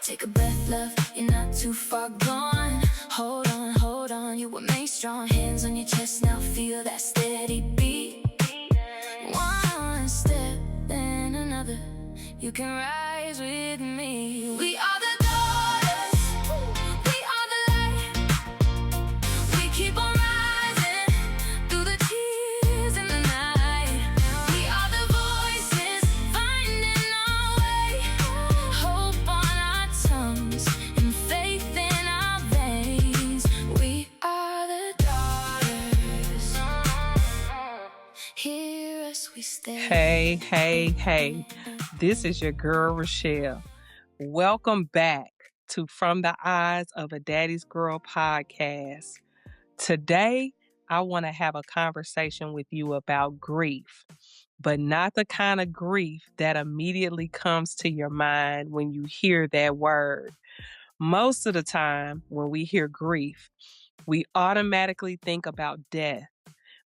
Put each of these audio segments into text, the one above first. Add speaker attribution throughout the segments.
Speaker 1: Take a breath, love, you're not too far gone. Hold on, you were made strong. Hands on your chest, now feel that steady beat. One step, then another. You can rise with me. We are the daughters, we are the light. We keep on rising through the tears in the night. We are the voices finding our way. Hope on our tongues and faith in our veins. We are the daughters. Hear us, we stay.
Speaker 2: Hey. This is your girl, Rochelle. Welcome back to From the Eyes of a Daddy's Girl podcast. Today, I want to have a conversation with you about grief, but not the kind of grief that immediately comes to your mind when you hear that word. Most of the time, when we hear grief, we automatically think about death.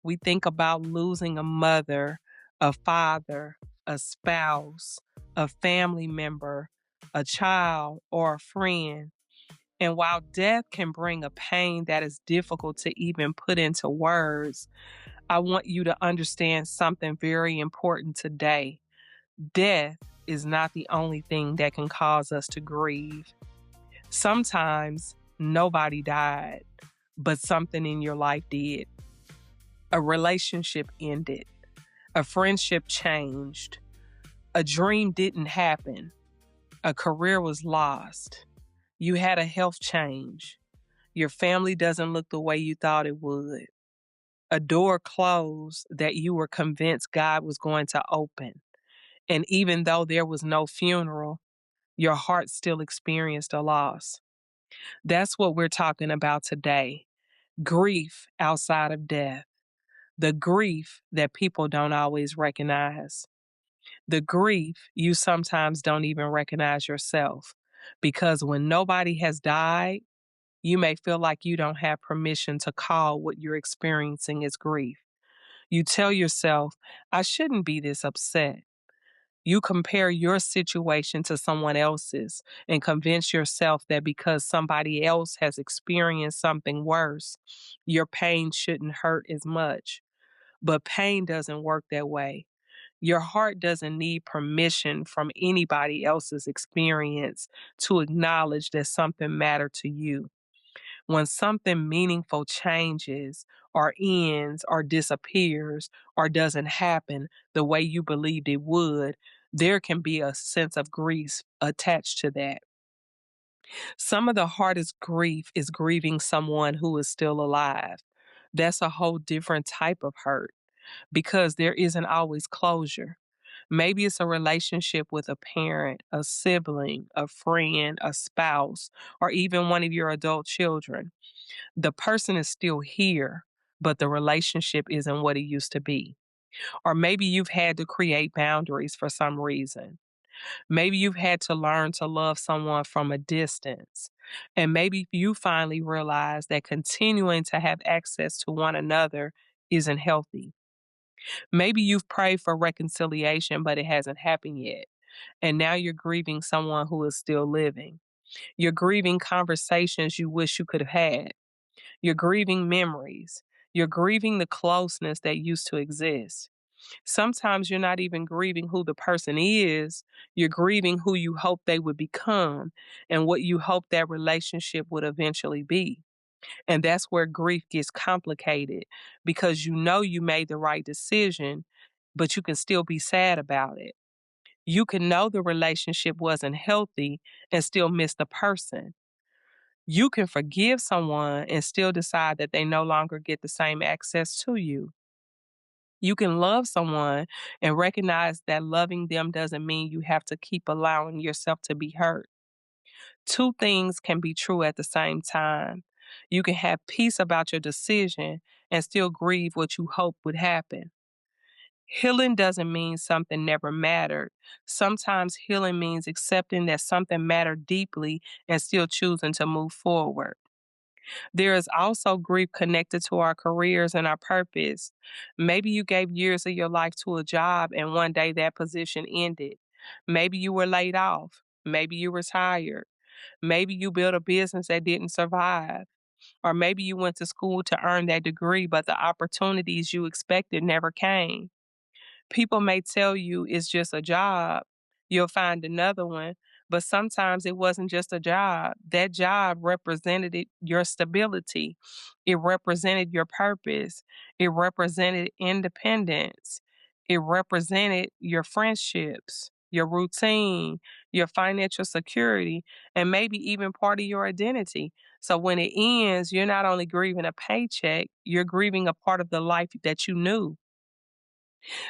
Speaker 2: We think about losing a mother, a father, a spouse, a family member, a child, or a friend. And while death can bring a pain that is difficult to even put into words, I want you to understand something very important today. Death is not the only thing that can cause us to grieve. Sometimes nobody died, but something in your life did. A relationship ended. A friendship changed. A dream didn't happen. A career was lost. You had a health change. Your family doesn't look the way you thought it would. A door closed that you were convinced God was going to open. And even though there was no funeral, your heart still experienced a loss. That's what we're talking about today. Grief outside of death. The grief that people don't always recognize. The grief you sometimes don't even recognize yourself. Because when nobody has died, you may feel like you don't have permission to call what you're experiencing as grief. You tell yourself, I shouldn't be this upset. You compare your situation to someone else's and convince yourself that because somebody else has experienced something worse, your pain shouldn't hurt as much. But pain doesn't work that way. Your heart doesn't need permission from anybody else's experience to acknowledge that something mattered to you. When something meaningful changes or ends or disappears or doesn't happen the way you believed it would, there can be a sense of grief attached to that. Some of the hardest grief is grieving someone who is still alive. That's a whole different type of hurt because there isn't always closure. Maybe it's a relationship with a parent, a sibling, a friend, a spouse, or even one of your adult children. The person is still here, but the relationship isn't what it used to be. Or maybe you've had to create boundaries for some reason. Maybe you've had to learn to love someone from a distance. And maybe you finally realize that continuing to have access to one another isn't healthy. Maybe you've prayed for reconciliation, but it hasn't happened yet. And now you're grieving someone who is still living. You're grieving conversations you wish you could have had. You're grieving memories. You're grieving the closeness that used to exist. Sometimes you're not even grieving who the person is. You're grieving who you hope they would become and what you hope that relationship would eventually be. And that's where grief gets complicated because you know you made the right decision, but you can still be sad about it. You can know the relationship wasn't healthy and still miss the person. You can forgive someone and still decide that they no longer get the same access to you. You can love someone and recognize that loving them doesn't mean you have to keep allowing yourself to be hurt. Two things can be true at the same time. You can have peace about your decision and still grieve what you hope would happen. Healing doesn't mean something never mattered. Sometimes healing means accepting that something mattered deeply and still choosing to move forward. There is also grief connected to our careers and our purpose. Maybe you gave years of your life to a job and one day that position ended. Maybe you were laid off. Maybe you retired. Maybe you built a business that didn't survive. Or maybe you went to school to earn that degree, but the opportunities you expected never came. People may tell you it's just a job, you'll find another one, but sometimes it wasn't just a job. That job represented your stability, it represented your purpose, it represented independence, it represented your friendships, your routine, your financial security, and maybe even part of your identity. So when it ends, you're not only grieving a paycheck, you're grieving a part of the life that you knew.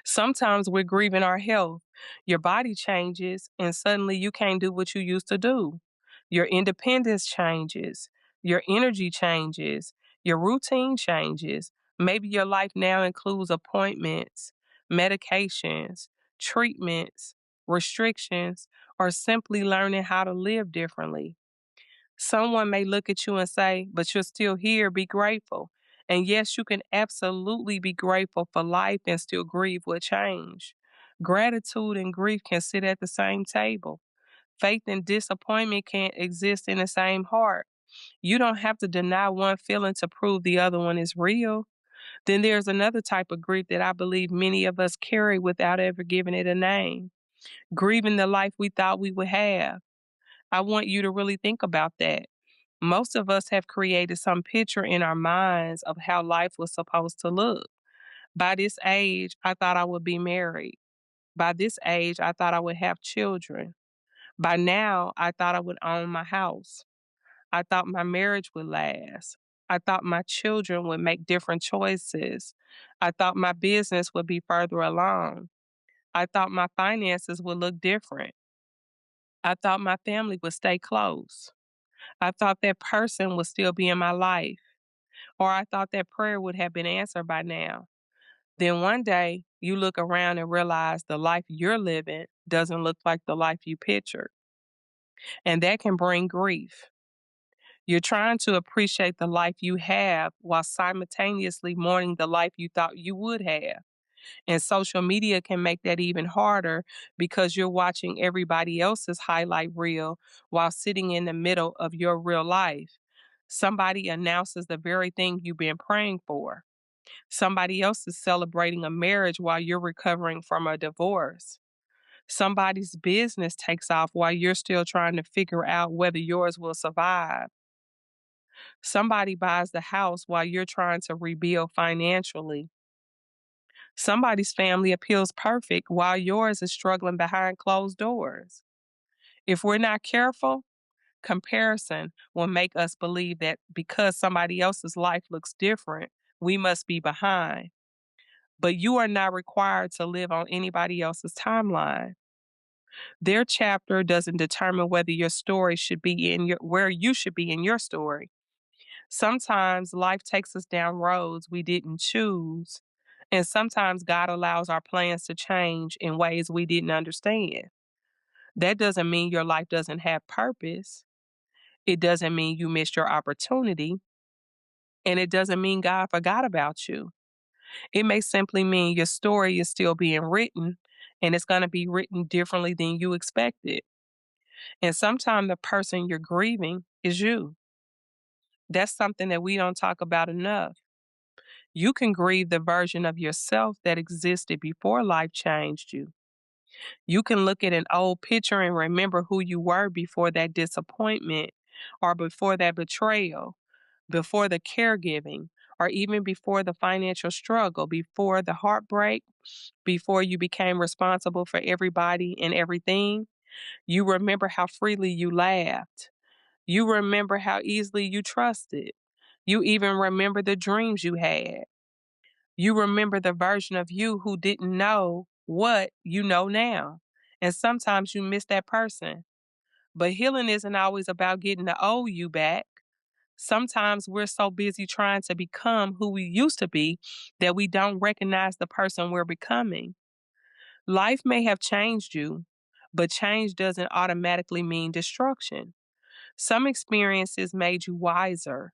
Speaker 2: Sometimes we're grieving our health. Your body changes, and suddenly you can't do what you used to do. Your independence changes. Your energy changes. Your routine changes. Maybe your life now includes appointments, medications, treatments, restrictions, or simply learning how to live differently. Someone may look at you and say, but you're still here, be grateful. And yes, you can absolutely be grateful for life and still grieve with change. Gratitude and grief can sit at the same table. Faith and disappointment can't exist in the same heart. You don't have to deny one feeling to prove the other one is real. Then there's another type of grief that I believe many of us carry without ever giving it a name, grieving the life we thought we would have. I want you to really think about that. Most of us have created some picture in our minds of how life was supposed to look. By this age, I thought I would be married. By this age, I thought I would have children. By now, I thought I would own my house. I thought my marriage would last. I thought my children would make different choices. I thought my business would be further along. I thought my finances would look different. I thought my family would stay close. I thought that person would still be in my life. Or I thought that prayer would have been answered by now. Then one day, you look around and realize the life you're living doesn't look like the life you pictured. And that can bring grief. You're trying to appreciate the life you have while simultaneously mourning the life you thought you would have. And social media can make that even harder because you're watching everybody else's highlight reel while sitting in the middle of your real life. Somebody announces the very thing you've been praying for. Somebody else is celebrating a marriage while you're recovering from a divorce. Somebody's business takes off while you're still trying to figure out whether yours will survive. Somebody buys the house while you're trying to rebuild financially. Somebody's family appeals perfect while yours is struggling behind closed doors. If we're not careful, comparison will make us believe that because somebody else's life looks different, we must be behind. But you are not required to live on anybody else's timeline. Their chapter doesn't determine whether your story should be in your where you should be in your story. Sometimes life takes us down roads we didn't choose, and sometimes God allows our plans to change in ways we didn't understand. That doesn't mean your life doesn't have purpose. It doesn't mean you missed your opportunity, and it doesn't mean God forgot about you. It may simply mean your story is still being written, and it's going to be written differently than you expected. And sometimes the person you're grieving is you. That's something that we don't talk about enough. You can grieve the version of yourself that existed before life changed you. You can look at an old picture and remember who you were before that disappointment, or before that betrayal, before the caregiving, or even before the financial struggle, before the heartbreak, before you became responsible for everybody and everything. You remember how freely you laughed. You remember how easily you trusted. You even remember the dreams you had. You remember the version of you who didn't know what you know now. And sometimes you miss that person. But healing isn't always about getting the old you back. Sometimes we're so busy trying to become who we used to be that we don't recognize the person we're becoming. Life may have changed you, but change doesn't automatically mean destruction. Some experiences made you wiser.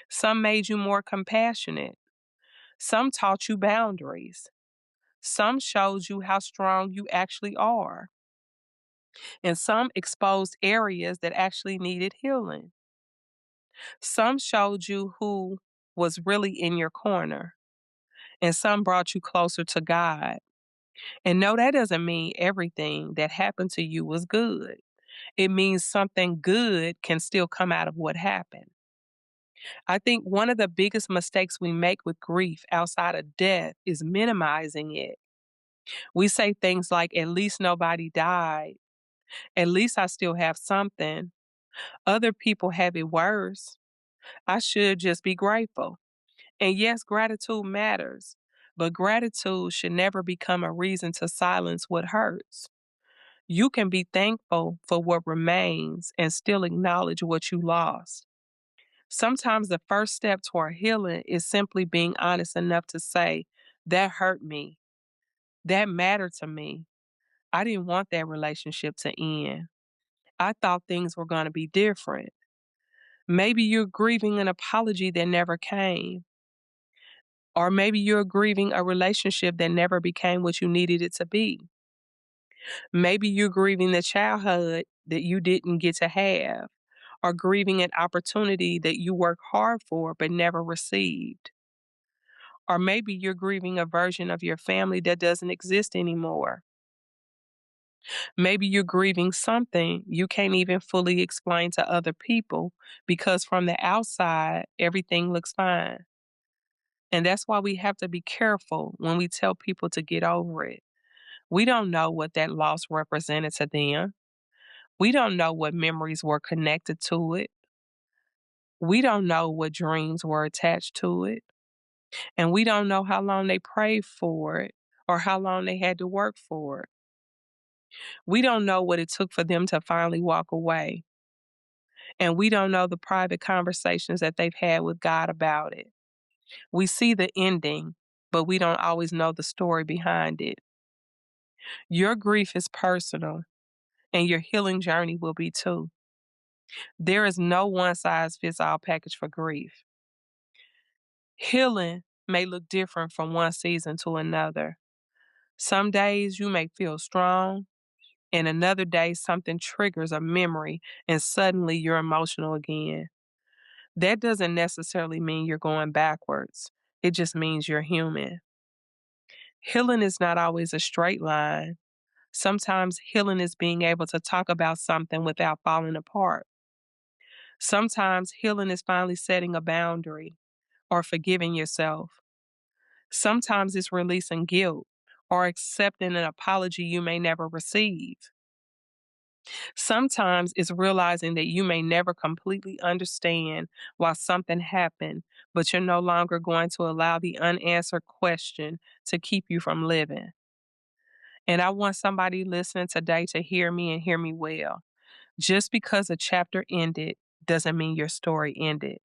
Speaker 2: Some made you more compassionate. Some taught you boundaries. Some showed you how strong you actually are. and some exposed areas that actually needed healing. Some showed you who was really in your corner, and some brought you closer to God. And no, that doesn't mean everything that happened to you was good. It means something good can still come out of what happened. I think one of the biggest mistakes we make with grief outside of death is minimizing it. We say things like, at least nobody died. At least I still have something. Other people have it worse. I should just be grateful. And yes, gratitude matters, but gratitude should never become a reason to silence what hurts. You can be thankful for what remains and still acknowledge what you lost. Sometimes the first step toward healing is simply being honest enough to say, that hurt me. That mattered to me. I didn't want that relationship to end. I thought things were going to be different. Maybe you're grieving an apology that never came. Or maybe you're grieving a relationship that never became what you needed it to be. Maybe you're grieving the childhood that you didn't get to have, or grieving an opportunity that you worked hard for but never received. Or maybe you're grieving a version of your family that doesn't exist anymore. Maybe you're grieving something you can't even fully explain to other people because from the outside, everything looks fine. And that's why we have to be careful when we tell people to get over it. We don't know what that loss represented to them. We don't know what memories were connected to it. We don't know what dreams were attached to it. And we don't know how long they prayed for it or how long they had to work for it. We don't know what it took for them to finally walk away. And we don't know the private conversations that they've had with God about it. We see the ending, but we don't always know the story behind it. Your grief is personal, and your healing journey will be too. There is no one size fits all package for grief. Healing may look different from one season to another. Some days you may feel strong, and another day something triggers a memory, and suddenly you're emotional again. That doesn't necessarily mean you're going backwards, it just means you're human. Healing is not always a straight line. Sometimes healing is being able to talk about something without falling apart. Sometimes healing is finally setting a boundary or forgiving yourself. Sometimes it's releasing guilt or accepting an apology you may never receive. Sometimes it's realizing that you may never completely understand why something happened, but you're no longer going to allow the unanswered question to keep you from living. And I want somebody listening today to hear me and hear me well. Just because a chapter ended doesn't mean your story ended.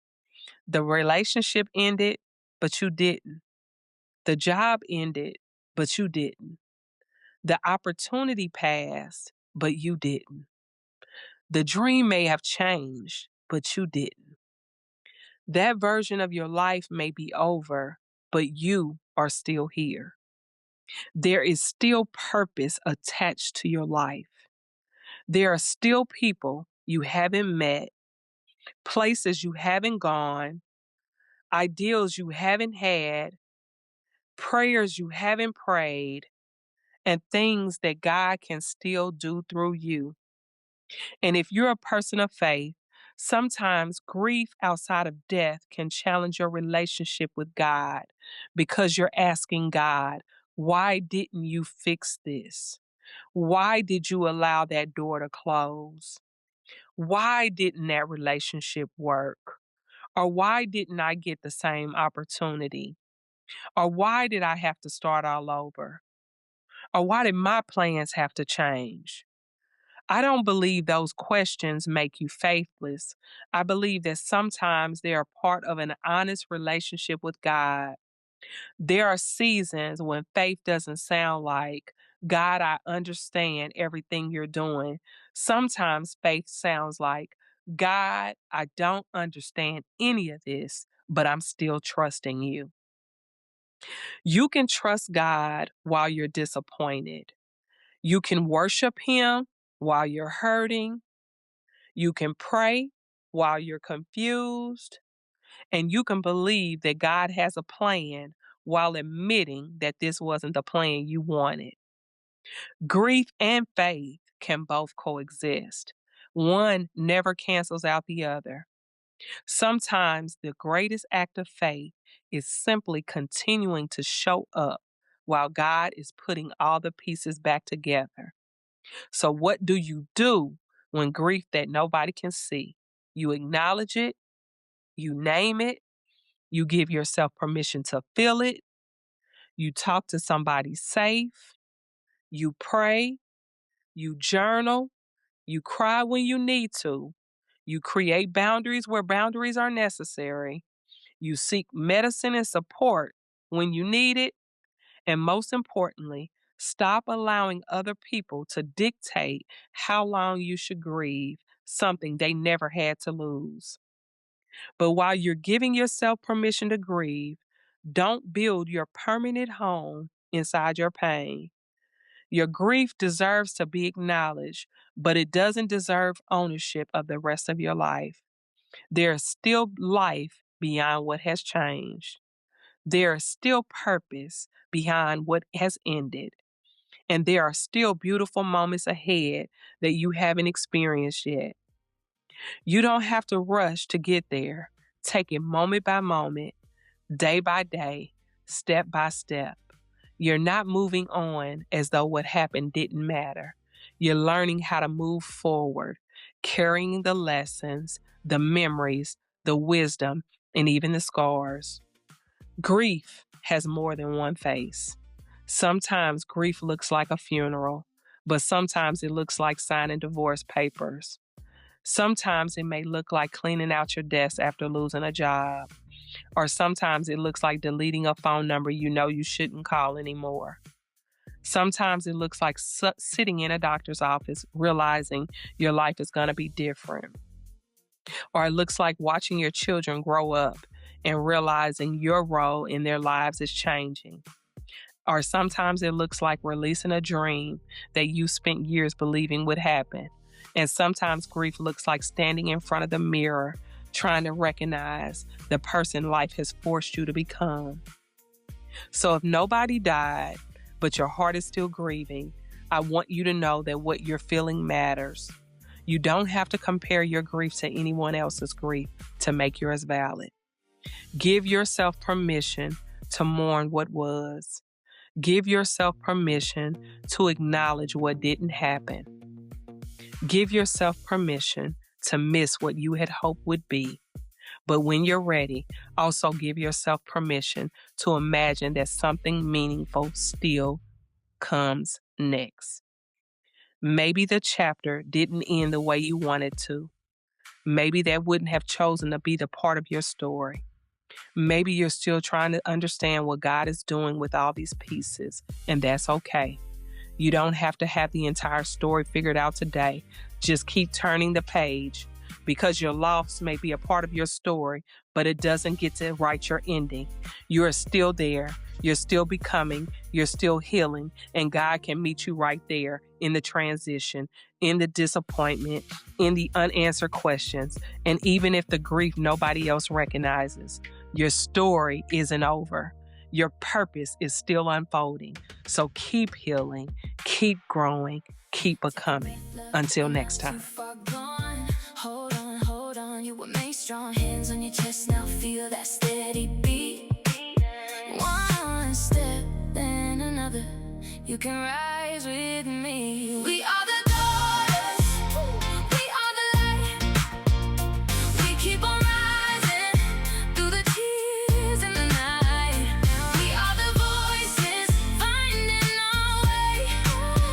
Speaker 2: The relationship ended, but you didn't. The job ended, but you didn't. The opportunity passed, but you didn't. The dream may have changed, but you didn't. That version of your life may be over, but you are still here. There is still purpose attached to your life. There are still people you haven't met, places you haven't gone, ideals you haven't had, prayers you haven't prayed, and things that God can still do through you. And if you're a person of faith, sometimes grief outside of death can challenge your relationship with God because you're asking God, why didn't you fix this? Why did you allow that door to close? Why didn't that relationship work? Or why didn't I get the same opportunity? Or why did I have to start all over? Or why did my plans have to change? I don't believe those questions make you faithless. I believe that sometimes they are part of an honest relationship with God. There are seasons when faith doesn't sound like, God, I understand everything you're doing. Sometimes faith sounds like, God, I don't understand any of this, but I'm still trusting you. You can trust God while you're disappointed. You can worship Him while you're hurting. You can pray while you're confused. And you can believe that God has a plan while admitting that this wasn't the plan you wanted. Grief and faith can both coexist. One never cancels out the other. Sometimes the greatest act of faith is simply continuing to show up while God is putting all the pieces back together. So, what do you do when grief that nobody can see? You acknowledge it, you name it, you give yourself permission to feel it, you talk to somebody safe, you pray, you journal, you cry when you need to, you create boundaries where boundaries are necessary, you seek medicine and support when you need it, and most importantly, stop allowing other people to dictate how long you should grieve something they never had to lose. But while you're giving yourself permission to grieve, don't build your permanent home inside your pain. Your grief deserves to be acknowledged, but it doesn't deserve ownership of the rest of your life. There is still life beyond what has changed. There is still purpose behind what has ended. And there are still beautiful moments ahead that you haven't experienced yet. You don't have to rush to get there. Take it moment by moment, day by day, step by step. You're not moving on as though what happened didn't matter. You're learning how to move forward, carrying the lessons, the memories, the wisdom, and even the scars. Grief has more than one face. Sometimes grief looks like a funeral, but sometimes it looks like signing divorce papers. Sometimes it may look like cleaning out your desk after losing a job, or sometimes it looks like deleting a phone number you know you shouldn't call anymore. Sometimes it looks like sitting in a doctor's office realizing your life is going to be different. Or it looks like watching your children grow up and realizing your role in their lives is changing. Or sometimes it looks like releasing a dream that you spent years believing would happen. And sometimes grief looks like standing in front of the mirror, trying to recognize the person life has forced you to become. So if nobody died, but your heart is still grieving, I want you to know that what you're feeling matters. You don't have to compare your grief to anyone else's grief to make yours valid. Give yourself permission to mourn what was. Give yourself permission to acknowledge what didn't happen. Give yourself permission to miss what you had hoped would be. But when you're ready, also give yourself permission to imagine that something meaningful still comes next. Maybe the chapter didn't end the way you wanted to. Maybe that wouldn't have chosen to be the part of your story. Maybe you're still trying to understand what God is doing with all these pieces, and that's okay. You don't have to have the entire story figured out today. Just keep turning the page, because your loss may be a part of your story, but it doesn't get to write your ending. You are still there. You're still becoming. You're still healing, and God can meet you right there in the transition, in the disappointment, in the unanswered questions, and even if the grief nobody else recognizes. Your story isn't over. Your purpose is still unfolding. So keep healing, keep growing, keep becoming. Until next time.
Speaker 1: Hold on, you were made strong. Hands on your chest, now feel that steady beat. One step, then another. You can rise with me. We are the daughters. We are the light. We keep on rising through the tears in the night. We are the voices finding our way.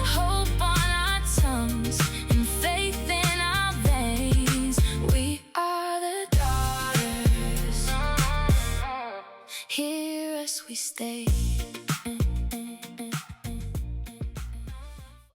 Speaker 1: Hope on our tongues and faith in our veins. We are the daughters. Hear us, we stay.